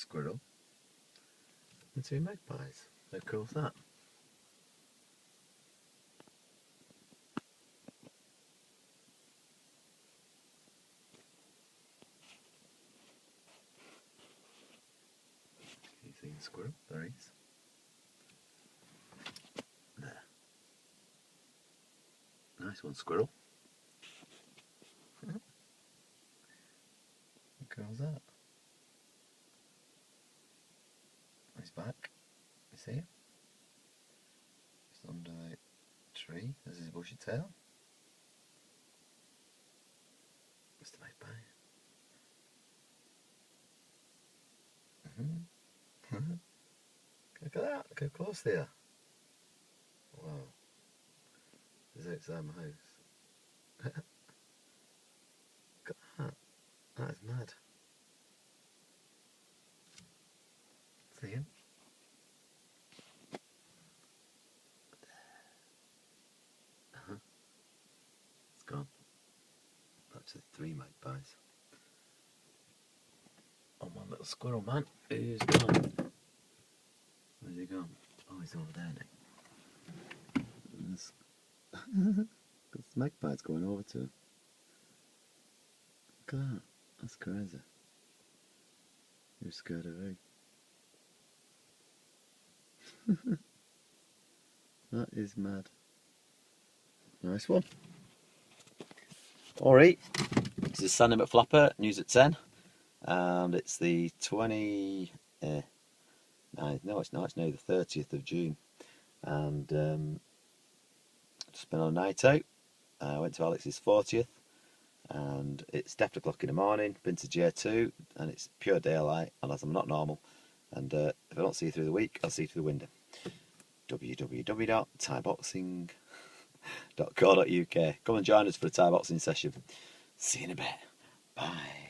squirrel and 2 magpies. How cool is that? Can you see the squirrel? There he is. There. Nice one, squirrel. How cool is that? He's back. You see him? He's under a tree. There's his bushy tail. Mr. Magpie. Look at that. Look how close they are. Wow. He's outside my house. Look at that. That is mad. See him? It's gone. Actually 3 magpies. Oh, one little squirrel man who's gone. Where's he gone? Oh, he's over there now. There's magpies going over to him. Look at that. That's crazy. You're scared of me. That is mad. Nice one. Alright, this is Sandy McFlapper, news at 10, and it's the 20... no it's not, it's now the 30th of June, and just been on a night out. I went to Alex's 40th, and it's 10 o'clock in the morning, been to J2, and it's pure daylight, and as I'm not normal, and if I don't see you through the week, I'll see you through the window. www.thaiboxing.co.uk. Come and join us for a Thai boxing session. See you in a bit. Bye.